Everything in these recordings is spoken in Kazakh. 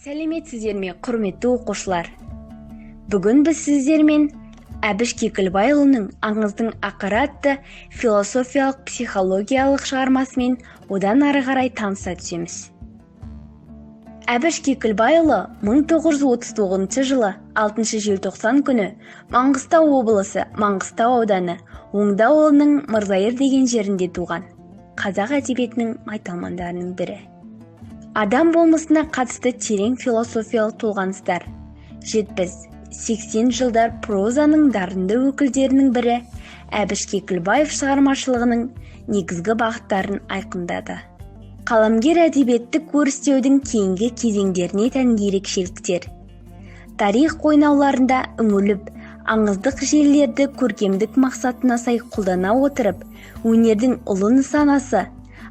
Сәлеметсіздер ме, құрметті оқушылар? Бүгін біз сіздермен Әбіш Кекілбайұлының «Аңыздың ақыры» атты философиялық психологиялық шығармасымен одан ары қарай таныса түсеміз. Әбіш Кекілбайұлы 1939 жылы 6 желтоқсан күні Маңғыстау облысы Маңғыстау ауданы Оңды ауылының Мырзайыр деген жерінде туған қазақ әдебиетінің майталмандарының бірі. Адам болмысына қатысты терең философиялық толғаныстар 70-80 жылдар прозаның дарынды өкілдерінің бірі Әбіш Кекілбаев шығармашылығының негізгі бағыттарын айқындады. Қаламгер әдебиетті көрістеудің кейінгі кезеңдеріне тән ерекшеліктер. Тарих қойнауларында үңіліп, аңыздық желілерді көркемдік мақсатына сай қолдана отырып, өнердің ұлы нысанасы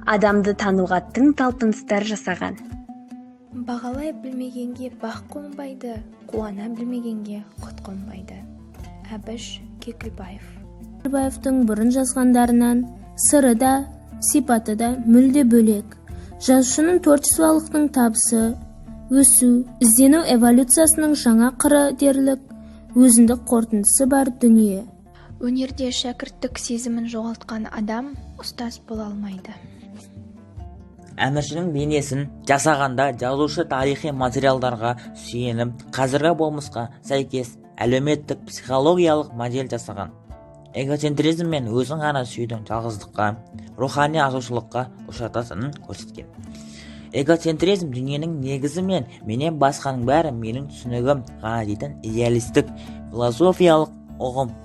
адамды тануға тың талпыныстар жасаған. Бағалай білмегенге бақ қонбайды, қуана білмегенге құт қонбайды. Әбіш Кекілбаев. Кекілбаевтың бұрын жазғандарынан сыры да, сипаты да мүлде бөлек. Жазушының творчестволықтың табысы, өсу, іздену эволюциясының жаңа қыры дерлік, өзіндік қорытындысы бар дүние. Өнерде шәкірттік сезімін жоғалтқан адам ұстаз бола алмайды. Әміршінің бейнесін жасағанда жазушы тарихи материалдарға сүйеніп, қазіргі болмысқа сәйкес әлеуметтік психологиялық модель жасаған. Эгоцентризм мен өзін ғана сүюдің жалғыздыққа, рухани азушылыққа ұшырататынын көрсеткен. Эгоцентризм дүниенің негізі мен менен басқаның бәрі менің түсінігім ғана дейтін идеалистік философиялық ұғым.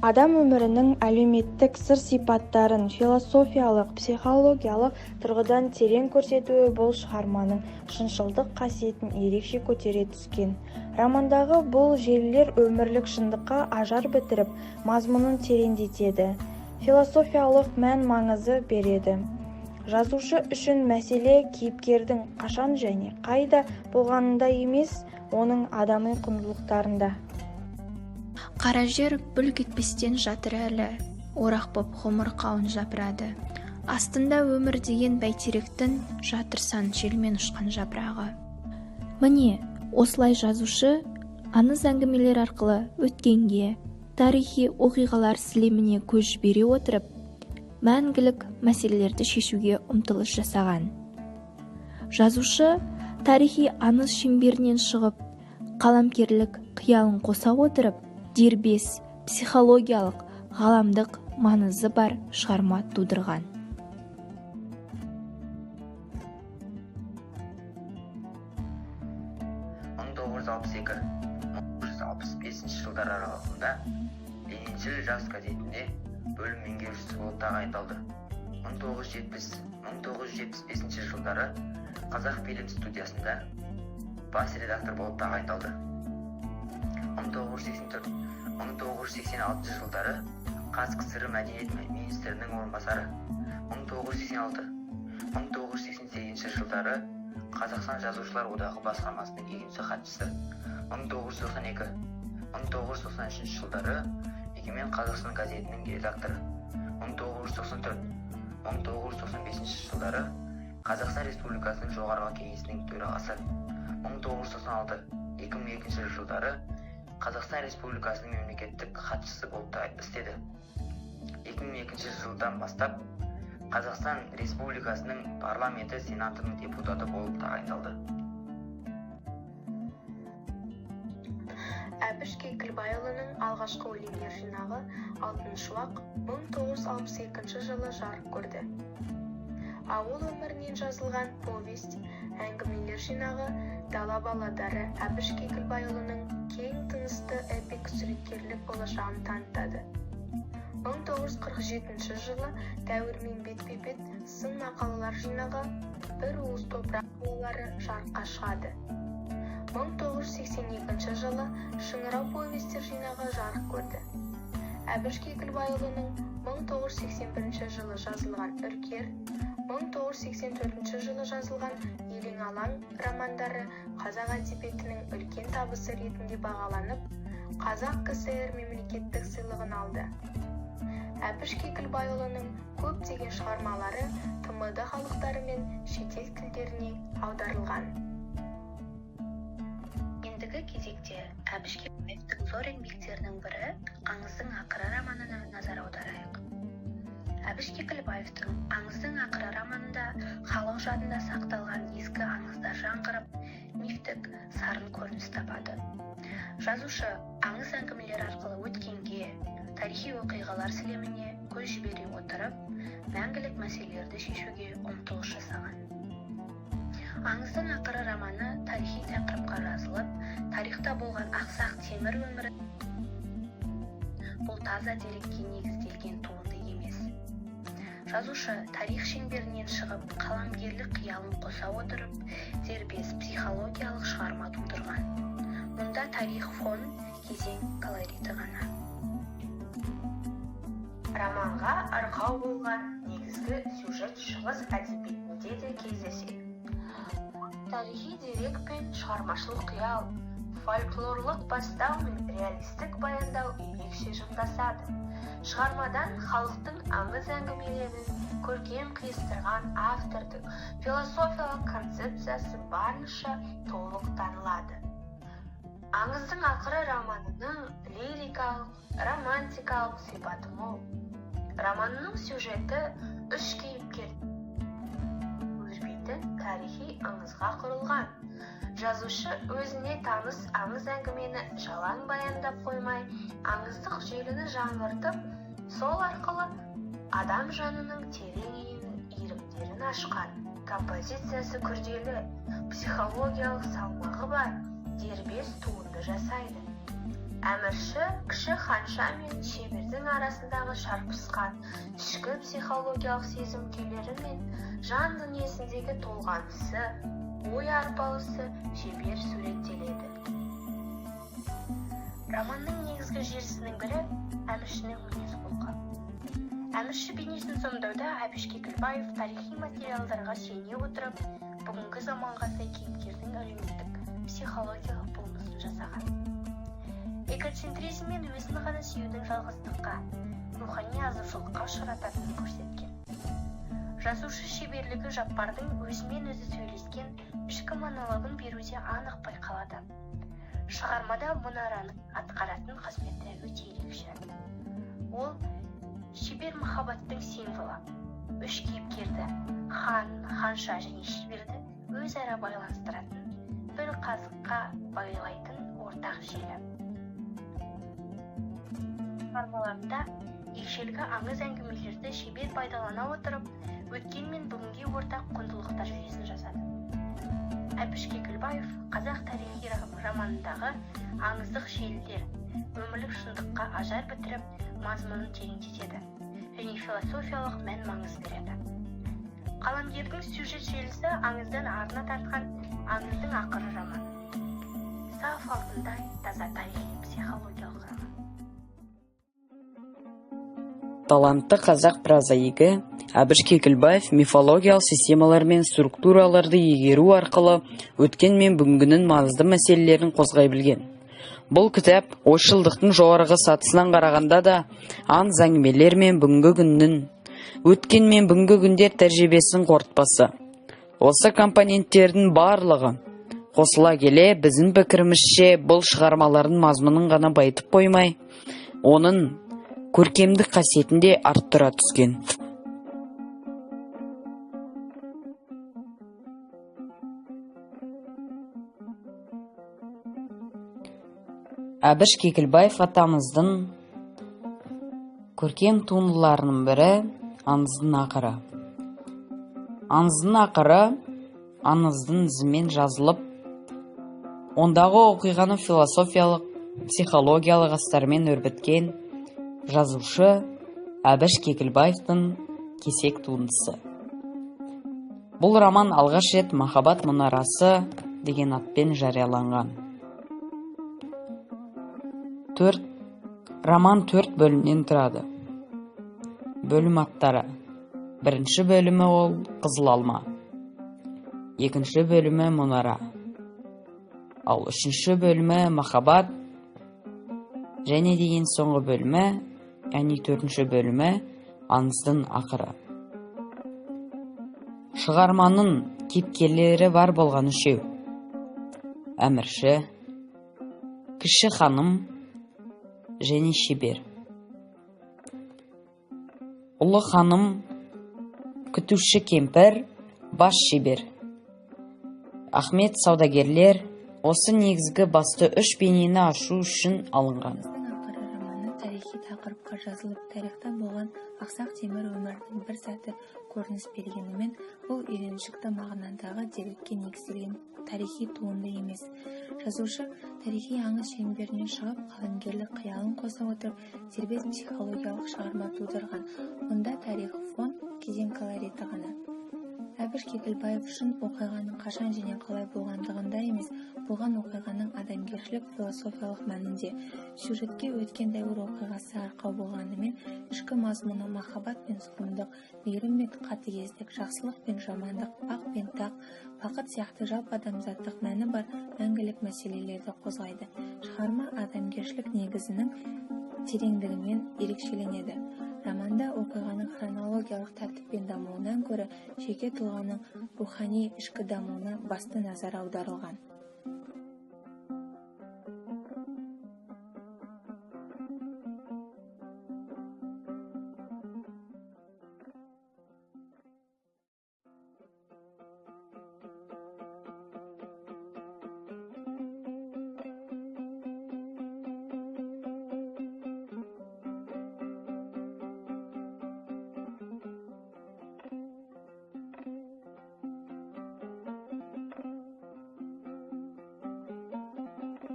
Адам өмірінің әлеуметтік сыр-сипаттарын философиялық, психологиялық тұрғыдан терең көрсетуі бұл шығарманың шыншылдық қасиетін ерекше көтере түскен. Романдағы бұл желілер өмірлік шындыққа ажар бітіріп, мазмұнын тереңдетеді, философиялық мән-маңызы береді. Жазушы үшін мәселе кейіпкердің қашан және қайда болғанында емес, оның адами құндылықтарында. Қара жер бүлк етпестен жатыр әлі, орақ боп ғұмыр қауын жапырады. Астында өмір деген бәйтеректің жатыр сан желмен ұшқан жапырағы. Міне, осылай жазушы аңыз әңгімелер арқылы өткенге, тарихи оқиғалар сілеміне көз жібере отырып, мәңгілік мәселелерді шешуге ұмтылыс жасаған. Жазушы тарихи аңыз шеңберінен шығып, қаламгерлік қиялын қоса отырып, дербес, психологиялық, ғаламдық маңызы бар шығарма тудырған. жылдар аралығында Лениншіл жас газетінде бөлім меңгерушісі болып тағайындалды. 1970-1975 жылдары Қазақ фильм студиясында бас редактор болып тағайындалды. 1984-1986 жылдары КСР мәдениет министрінің орынбасары. 1986-1988 жылдары Қазақстан жазушылар одағы басқармасының екінші хатшысы. 1992-1993 жылдары Егемен Қазақстан газетінің редакторы. 1994-1995 жылдары Қазақстан Республикасының жоғарғы кеңесінің төрағасы. 1996-2002 жылдары Қазақстан Республикасының мемлекеттік хатшысы болып істеді. 2002 жылдан бастап Қазақстан Республикасының парламенті сенатының депутаты болып тағайындалды. Әбіш Кекілбайұлының алғашқы өлеңдер жинағы «Алтын шуақ» 1962 жылы жарық көрді. Ауыл өмірінен жазылған повесть, әңгімелер жинағы «Дала баладары» Әбіш Кекілбайұлының кең тынысты эпик суреткерлік болашағын танытады. 1947 жылы «Дәуірмен бетпе-бет» сын мақалалар жинағы «Бір уыс топырақ» болары жарыққа шығады. 1982 жылы «Шыңырау повестер» жинағы жарық көрді. Әбіш Кекілбайұлының 1981 жылы жазылған «Үркер», 1984 жылы жазылған «Елең алаң» романдары қазақ әдебиетінің үлкен табысы ретінде бағаланып, Қазақ КСР мемлекеттік сыйлығын алды. Әбіш Кекілбайұлының көптеген шығармалары ТМД халықтары мен шетел тілдеріне аударылған. Әбіш Кекілбаевтың зор еңбектерінің бірі «Аңыздың ақыры» романына назар аударайық. Әбіш Кекілбаевтың «Аңыздың ақыры» романында халық жадында сақталған ескі аңыздар жаңғырып, мифтік сарын көрініс табады. Жазушы аңыз әңгімелер арқылы өткенге, тарихи оқиғалар сілеміне көз жібере отырып, мәңгілік мәселелерді шешуге ұмтылыс жасаған. «Аңыздың ақыры» романы тарихи тақырыпқа жазылып, тарихта болған ақсақ темір өмірі бұл таза дерекке негізделген туынды емес. Жазушы тарих шеңберінен шығып, қаламгерлік қиялын қоса отырып, дербес психологиялық шығарма тудырған. Мұнда тарих фон, кезең колориті ғана. Романға арқау болған негізгі сюжет шығыс әдебиетінде де кездеседі. Тарихи дерек пен шығармашылық қиял, фольклорлық бастау мен реалистік баяндау ерекше жымдасады. Шығармадан халықтың аңыз әңгімелерін көркем қиыстырған автордың философиялық концепциясы барынша толық танылады. «Аңыздың ақыры» романының лирикалық, романтикалық сипаты мол. Романның сюжеті үш кейіпкер тарихи аңызға құрылған. Жазушы өзіне таныс аңыз әңгімені жалаң баяндап қоймай, аңыздық желіні жаңғыртып, сол арқылы адам жанының терең иірімдерін ашқан. Композициясы күрделі, психологиялық салмағы бар, дербес туынды жасайды. Әмірші кіші ханша мен шебердің арасындағы шарпысқан ішкі психологиялық сезім күйлері мен жан дүниесіндегі толғанысы, ой арпалысы шебер суреттеледі. Романның негізгі желісінің бірі әміршінің мінез-құлқы. Әмірші бейнесін сомдауда Әбіш Кекілбаев тарихи материалдарға сүйене отырып, бүгінгі заманға сай кейіпкердің әлеуметтік, психологиялық болмысын жасаған. Эгоцентризм мен өзін ғана сүюдің жалғыздыққа, рухани азушылыққа ұшырататынын көрсеткен. Жазушы шеберлігі Жаппардың өзімен өзі сөйлескен ішкі монологын беруде анық байқалады. Шығармада мұнараның атқаратын қызметі өте ерекше. Ол шебер махаббаттың символы. Үш кейіпкерді, хан, ханша және шеберді өзара байланыстыратын, бір қазыққа байлайтын ортақ желі. Шығармаларында ерекшелігі аңыз әңгімелерді шебер пайдалана отырып, өткен мен бүгінге ортақ құндылықтар жүйесін жасады. Әбіш Кекілбаев қазақ тарихи романындағы аңыздық желілер, өмірлік шындыққа ажар бітіріп, мазмұнын тереңдетеді және философиялық мән маңыз береді. Қаламгердің сюжет желісі аңыздан арна тартқан «Аңыздың ақыры» романы. Саф алтындай таза тарихи психологиялық роман. Талантты қазақ прозаигі Әбіш Кекілбаев мифологиялық системалар мен структураларды игеру арқылы өткен мен бүгінгінің маңызды мәселелерін қозғай білген. Бұл кітап ойшылдықтың жоғарғы сатысынан қарағанда да аңыз әңгімелер мен бүгінгі күннің, өткен мен бүгінгі күндер тәжірибесінің қорытпасы. Осы компоненттердің барлығы қосыла келе, біздің пікірімізше бұл шығармалардың мазмұнын ғана байытып қоймай, оның көркемдік қасиетінде арттыра түскен. Әбіш Кекілбаев атамыздың көркем туындыларының бірі «Аңыздың ақыры». «Аңыздың ақыры» аңыздың ізімен жазылып, ондағы оқиғаны философиялық, психологиялық астармен өрбіткен жазушы Әбіш Кекілбаевтың кесек туындысы. Бұл роман алғаш рет «Махаббат мұнарасы» деген атпен жарияланған. Роман 4 бөлімнен тұрады. Бөлім аттары: бірінші бөлімі ол «Қызыл алма», екінші бөлімі «Мұнара», ал үшінші бөлімі «Махаббат» және деген соңғы бөлімі, яғни төртінші бөлімі «Аңыздың ақыры». Шығарманың кейіпкерлері бар болған үшеу: әмірші, кіші ханым және шебер. Ұлы ханым, күтуші кемпір, бас шебер. Ахмет саудагерлер осы негізгі басты үш бейнені ашу үшін алынған. Ақыры романы тарихи тақырыпқа жазылып, тарихта болған ақсақ темір өмірдің бір сәті көрініс бергенімен, бұл үйреншікті мағынадағы дерекке негізделген тарихи туынды емес. Жазушы тарихи аңыз шеңберінен шығып, қаламгерлік қиялын қоса отырып, дербес психологиялық шығарма тудырған. Онда тарих фон, кезең колориті ғана. Әбіш Кекілбаев үшін оқиғаның қашан және қалай болғандығында емес, болған оқиғаның адамгершілік философиялық мәнінде. Сюжетке өткен дәуір оқиғасы арқау болғанымен, ішкі мазмұны махаббат пен зұлымдық, мейірім мен қатыгездік, жақсылық пен жамандық, ақ пен тақ, бақыт сияқты жалпы адамзаттық мәні бар мәңгілік мәселелерді қозғайды. Шығарма адамгершілік негізінің тереңдігімен ерекшеленеді. Романда оқиғаның хронологиялық тәртіппен дамуынан көрі жеке тұлғаның рухани ішкі дамуына басты назар аударылған.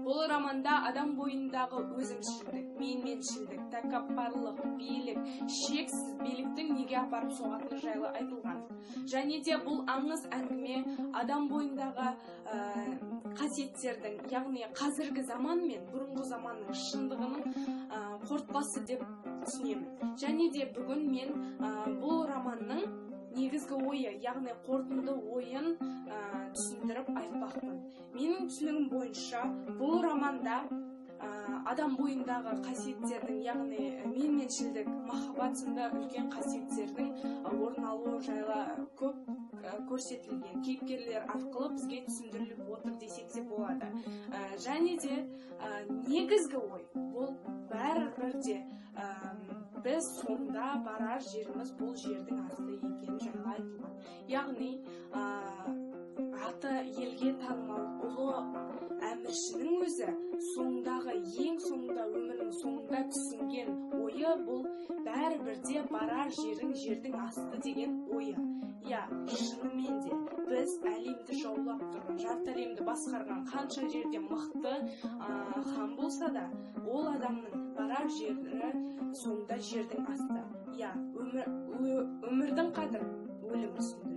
Бұл романда адам бойындағы өзімшілдік, менменшілдік, тәкаппарлық, билік, шексіз биліктің неге апарып соғатыны жайлы айтылған. Және де бұл аңыз әңгіме адам бойындағы қасиеттердің, яғни қазіргі заман мен бұрынғы заманның шындығының қорытпасы деп түсінемін. Және де бүгін мен бұл романның негізгі ойы, яғни қорытынды ойын түсіндіріп айтпақпын. Менің түсінігім бойынша бұл романда адам бойындағы қасиеттердің, яғни менменшілдік, махаббат сынды үлкен қасиеттердің орын алуы жайлы көп көрсетілген, кейіпкерлер арқылы бізге түсіндіріліп отыр десек те болады. Және де негізгі ой, бұл бәрібір де біз сонда барар жеріміз бұл жердің асты екені жайлы айтылған. Яғни аты елге танымал ұлы әміршінің өзі соңындағы, ең соңында, өмірінің соңында түсінген ойы бұл бәрібірде барар жердің асты деген ойы. Шынымен де біз әлемді жаулап тұрған, жарты әлемді басқарған қанша жерде мықты хан болса да, ол адамның барар жері соңында жердің асты. Өмірдің қадірі өлім үстінде.